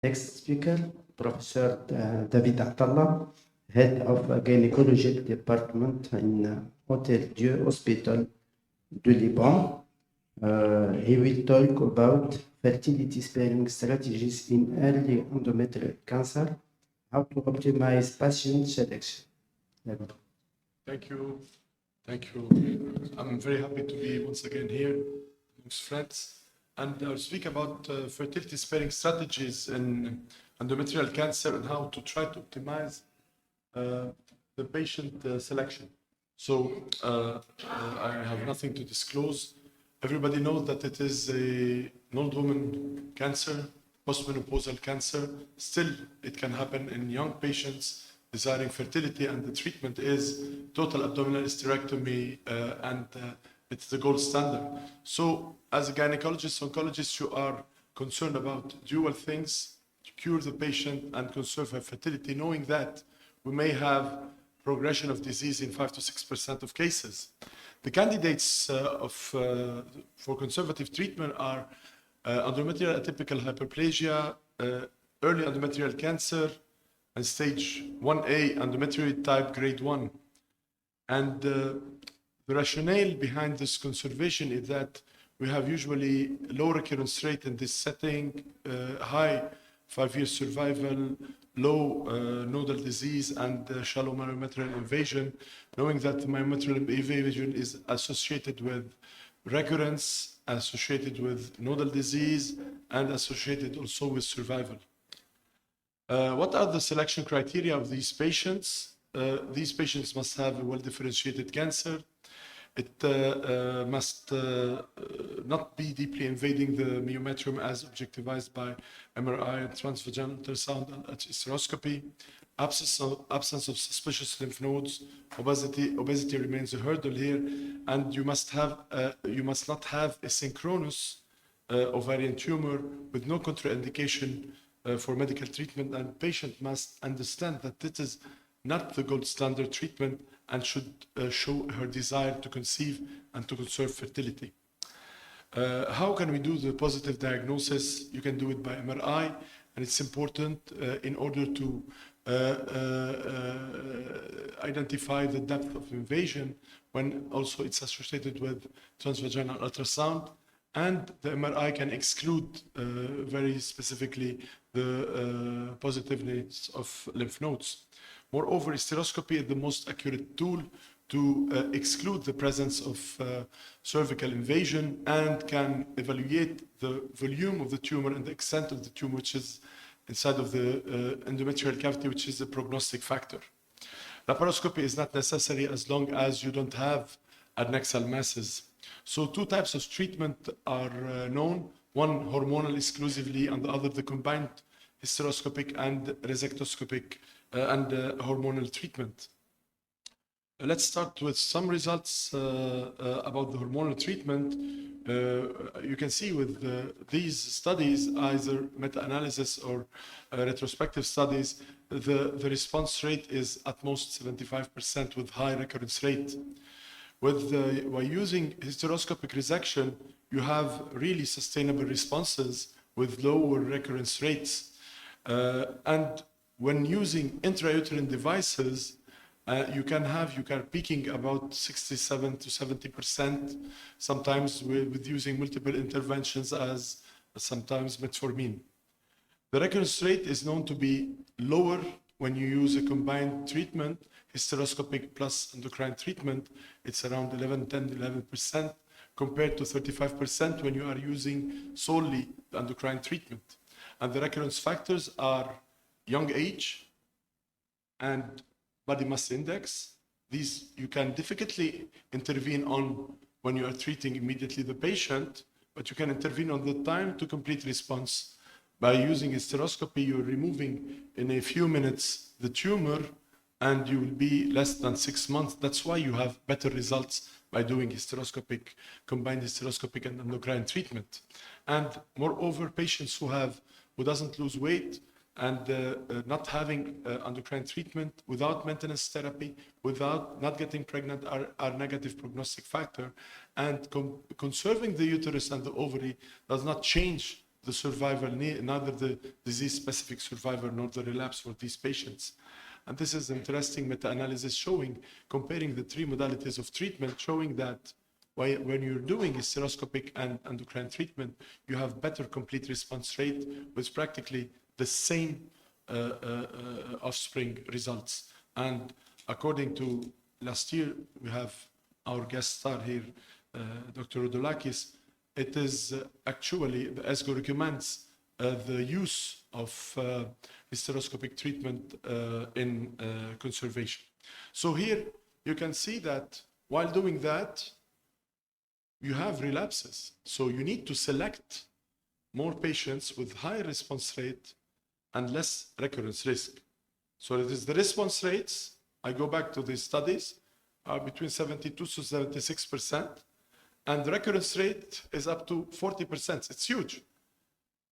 Next speaker, Professor David Atallah, Head of Gynecologic Department in Hotel Dieu Hospital de Liban. He will talk about fertility sparing strategies in early endometrial cancer, how to optimize patient selection. Thank you. Thank you. I'm very happy to be once again here amongst friends. And I'll speak about fertility sparing strategies in endometrial cancer and how to try to optimize the patient selection. So I have nothing to disclose. Everybody knows that it is an old woman cancer, postmenopausal cancer. Still, it can happen in young patients desiring fertility, and the treatment is total abdominal hysterectomy, and it's the gold standard. So as a gynecologist, oncologist, you are concerned about dual things: to cure the patient and conserve her fertility, knowing that we may have progression of disease in 5 to 6% of cases. The candidates for conservative treatment are endometrial atypical hyperplasia, early endometrial cancer, and stage 1A endometrioid type grade 1. And the rationale behind this conservation is that we have usually low recurrence rate in this setting, high 5-year survival, low nodal disease, and shallow myometrial invasion, knowing that myometrial invasion is associated with recurrence, associated with nodal disease, and associated also with survival. What are the selection criteria of these patients? These patients must have a well-differentiated cancer. It must not be deeply invading the myometrium as objectivized by MRI, transvaginal ultrasound, and hysteroscopy. Absence of suspicious lymph nodes. Obesity remains a hurdle here, and you must not have a synchronous ovarian tumor with no contraindication for medical treatment, and patient must understand that this is not the gold standard treatment and should show her desire to conceive and to conserve fertility. How can we do the positive diagnosis? You can do it by MRI, and it's important in order to identify the depth of invasion, when also it's associated with transvaginal ultrasound. And the MRI can exclude very specifically the positiveness of lymph nodes. Moreover, hysteroscopy is the most accurate tool to exclude the presence of cervical invasion and can evaluate the volume of the tumor and the extent of the tumor which is inside of the endometrial cavity, which is a prognostic factor. Laparoscopy is not necessary as long as you don't have adnexal masses. So two types of treatment are known: one hormonal exclusively, and the other the combined hysteroscopic and resectoscopic and hormonal treatment. Let's start with some results about the hormonal treatment. You can see with these studies, either meta-analysis or retrospective studies, the response rate is at most 75% with high recurrence rate. By using hysteroscopic resection, you have really sustainable responses with lower recurrence rates. And when using intrauterine devices, you can peaking about 67 to 70%, sometimes with using multiple interventions as sometimes metformin. The recurrence rate is known to be lower when you use a combined treatment, hysteroscopic plus endocrine treatment. It's around 11% compared to 35% when you are using solely endocrine treatment. And the recurrence factors are young age and body mass index. These you can difficultly intervene on when you are treating immediately the patient, but you can intervene on the time to complete response. By using hysteroscopy, you're removing in a few minutes the tumor, and you will be less than 6 months. That's why you have better results by doing combined hysteroscopic and endocrine treatment. And moreover, patients who doesn't lose weight and not having endocrine treatment, without maintenance therapy, without not getting pregnant, are negative prognostic factor. And conserving the uterus and the ovary does not change the survival, neither the disease-specific survival nor the relapse for these patients. And this is interesting meta-analysis showing, comparing the three modalities of treatment, showing that when you're doing hysteroscopic and endocrine treatment, you have better complete response rate with practically the same offspring results. And according to last year, we have our guest star here, Dr. Rodolakis. It is actually, the ESGO recommends the use of hysteroscopic treatment in conservation. So here you can see that while doing that, you have relapses. So you need to select more patients with higher response rate and less recurrence risk. So it is the response rates, I go back to these studies, are between 72 to 76%, and the recurrence rate is up to 40%. It's huge.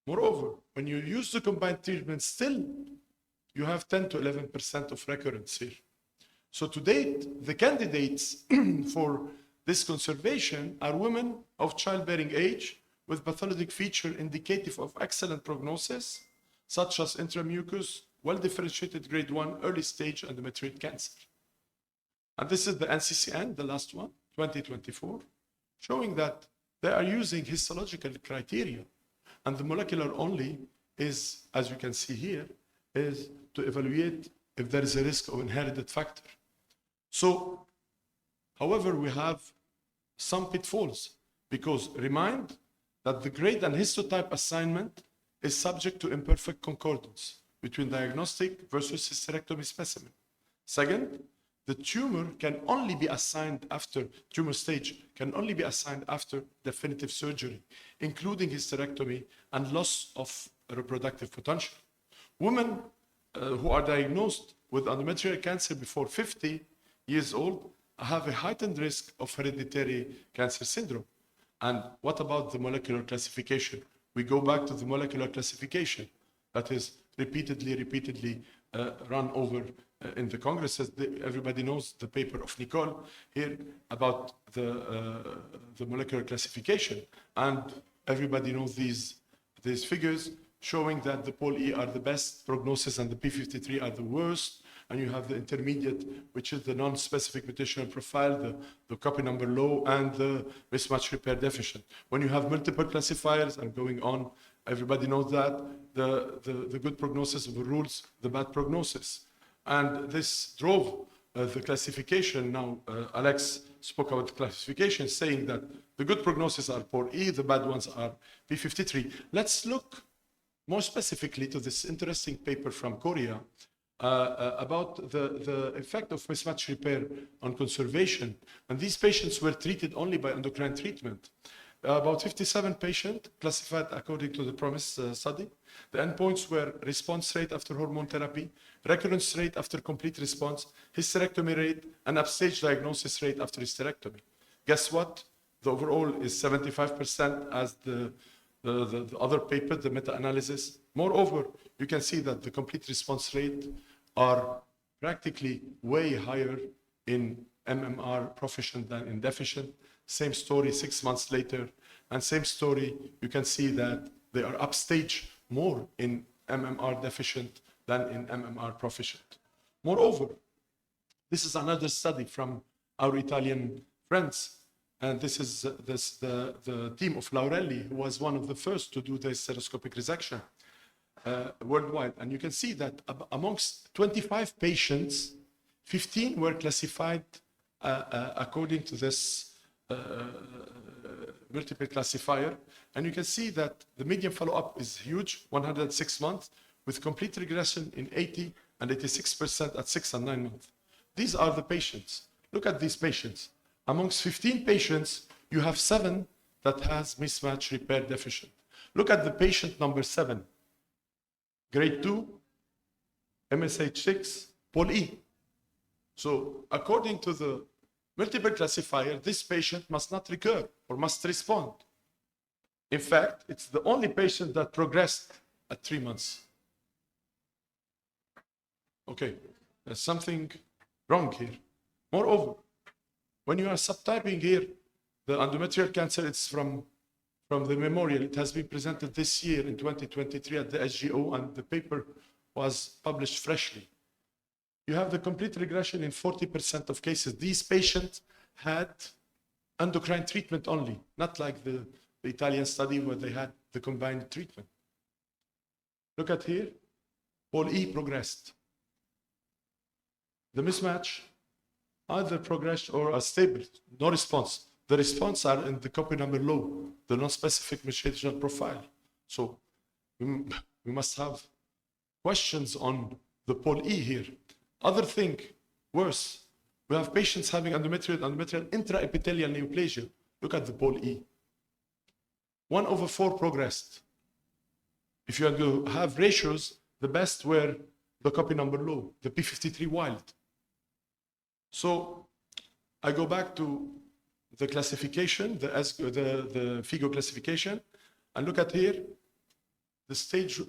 Moreover, when you use the combined treatment, still you have 10 to 11% of recurrence here. So to date, the candidates for this conservation are women of childbearing age with pathologic feature indicative of excellent prognosis, such as intramucous, well-differentiated grade 1 early stage endometrial cancer. And this is the NCCN, the last one, 2024, showing that they are using histological criteria. And the molecular only is, as you can see here, is to evaluate if there is a risk of inherited factor. So, however, we have some pitfalls, because remind that the grade and histotype assignment is subject to imperfect concordance between diagnostic versus hysterectomy specimen. Second, the tumor can only be assigned after, tumor stage can only be assigned after definitive surgery, including hysterectomy and loss of reproductive potential. Women who are diagnosed with endometrial cancer before 50 years old have a heightened risk of hereditary cancer syndrome. And what about the molecular classification? We go back to the molecular classification that is repeatedly run over in the congresses. Everybody knows the paper of Nicole here about the molecular classification, and everybody knows these figures showing that the Pol E are the best prognosis and the P53 are the worst, and you have the intermediate, which is the non-specific mutational profile, the copy number low, and the mismatch repair deficient. When you have multiple classifiers and going on, everybody knows that the good prognosis overrules the bad prognosis. And this drove the classification. Now, Alex spoke about the classification, saying that the good prognosis are Pol E, the bad ones are P53. Let's look more specifically to this interesting paper from Korea about the effect of mismatch repair on conservation. And these patients were treated only by endocrine treatment. About 57 patients classified according to the PROMISE study. The endpoints were response rate after hormone therapy, recurrence rate after complete response, hysterectomy rate, and upstage diagnosis rate after hysterectomy. Guess what? The overall is 75% as the other paper, the meta-analysis. Moreover, you can see that the complete response rate are practically way higher in MMR proficient than in deficient. Same story 6 months later, and same story, you can see that they are upstage more in MMR deficient than in MMR proficient. Moreover, this is another study from our Italian friends, and this is the team of Laurelli, who was one of the first to do the hysteroscopic resection worldwide. And you can see that amongst 25 patients, 15 were classified according to this multiple classifier, and you can see that the median follow-up is huge, 106 months, with complete regression in 80 and 86% at 6 and 9 months. These are the patients. Look at these patients. Amongst 15 patients, you have 7 that has mismatch repair deficient. Look at the patient number 7, grade 2, MSH6, Pol E. So according to the multiple classifier, this patient must not recur or must respond. In fact, it's the only patient that progressed at 3 months. Okay, there's something wrong here. Moreover, when you are subtyping here, the endometrial cancer, it's from from the memorial. It has been presented this year in 2023 at the SGO, and the paper was published freshly. You have the complete regression in 40% of cases. These patients had endocrine treatment only, not like the Italian study where they had the combined treatment. Look at here, Pol E progressed. The mismatch either progressed or are stable, no response. The response are in the copy number low, the non-specific mutational profile. So we must have questions on the Pol E here. Other thing, worse, we have patients having endometrial intraepithelial neoplasia. Look at the Pol E. 1/4 progressed. If you are going to have ratios, the best were the copy number low, the P53 wild. So I go back to the classification, the FIGO classification, and look at here, the stage,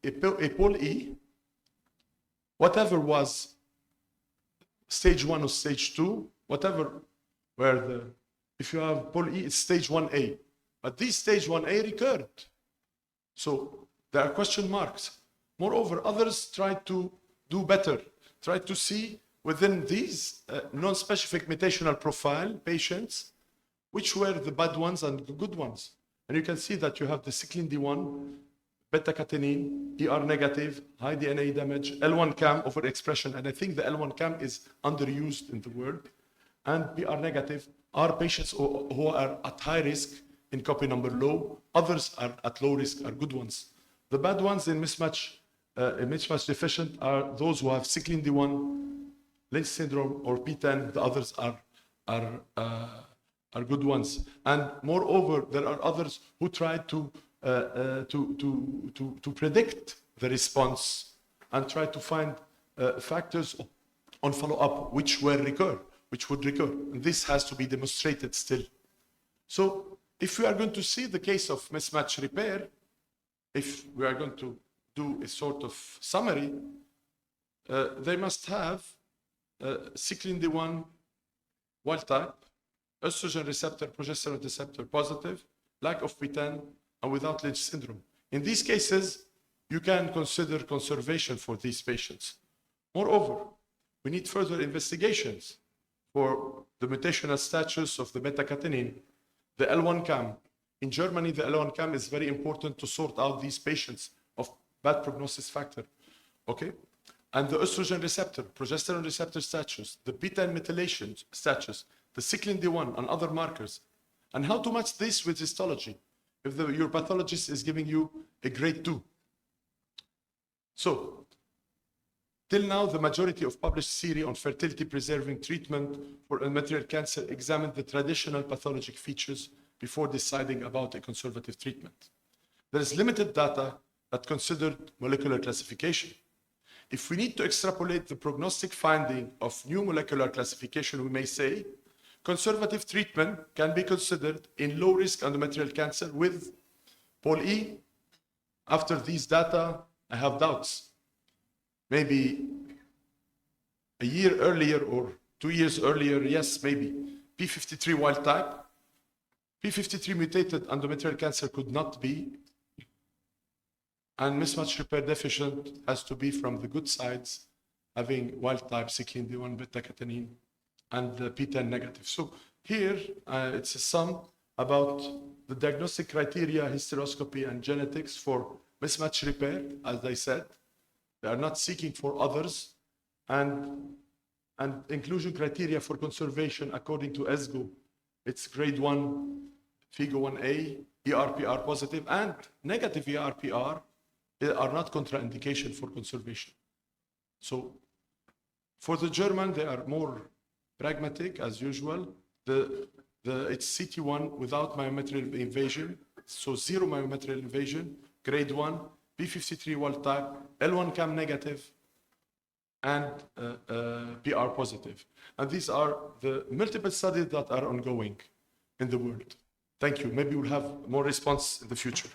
a Pol E, whatever was stage 1 or stage 2, whatever where the, if you have Pol E, it's stage 1A. But this stage 1A recurred. So there are question marks. Moreover, others tried to do better, tried to see within these non-specific mutational profile patients, which were the bad ones and the good ones. And you can see that you have the cyclin D1, beta-catenin, ER negative, high DNA damage, L1-CAM overexpression, and I think the L1-CAM is underused in the world, and BR negative are patients who are at high risk in copy number low, others are at low risk, are good ones. The bad ones in mismatch deficient are those who have cyclin D1, Lynch syndrome, or P10. The others are good ones. And moreover, there are others who try to predict the response and try to find factors on follow-up which would recur. And this has to be demonstrated still. So if we are going to see the case of mismatch repair, if we are going to do a sort of summary, they must have cyclin D1 wild type, estrogen receptor, progesterone receptor positive, lack of P10, and without Lynch syndrome. In these cases, you can consider conservation for these patients. Moreover, we need further investigations for the mutational status of the beta-catenin, the L1-CAM. In Germany, the L1-CAM is very important to sort out these patients of bad prognosis factor, okay? And the estrogen receptor, progesterone receptor status, the P10 methylation status, the cyclin D1 and other markers, and how to match this with histology if your pathologist is giving you a grade 2. So, till now, the majority of published series on fertility preserving treatment for endometrial cancer examined the traditional pathologic features before deciding about a conservative treatment. There is limited data that considered molecular classification. If we need to extrapolate the prognostic finding of new molecular classification, we may say conservative treatment can be considered in low-risk endometrial cancer with Pol E. After these data, I have doubts. Maybe a year earlier or 2 years earlier, yes, maybe. P53 wild type. P53 mutated endometrial cancer could not be. And mismatch repair deficient has to be from the good sides, having wild type cyclin D1 beta-catenin and the P10 negative. So here it's a sum about the diagnostic criteria, hysteroscopy, and genetics for mismatch repair, as I said. They are not seeking for others. And inclusion criteria for conservation according to ESGO. It's grade 1, FIGO 1A, ERPR positive, and negative ERPR are not contraindication for conservation. So for the German, they are more pragmatic as usual. It's CT1 without myometrial invasion, so 0 myometrial invasion, grade 1, P53 wild type, L1-CAM negative, and PR positive. And these are the multiple studies that are ongoing in the world. Thank you. Maybe we'll have more response in the future.